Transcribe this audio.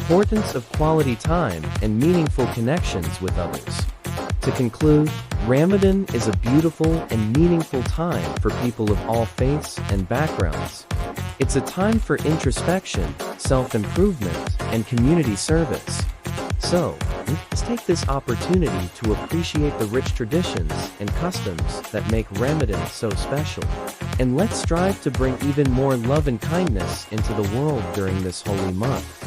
importance of quality time and meaningful connections with others. To conclude, Ramadan is a beautiful and meaningful time for people of all faiths and backgrounds. It's a time for introspection, self-improvement, and community service. So, let's take this opportunity to appreciate the rich traditions and customs that make Ramadan so special. And let's strive to bring even more love and kindness into the world during this holy month.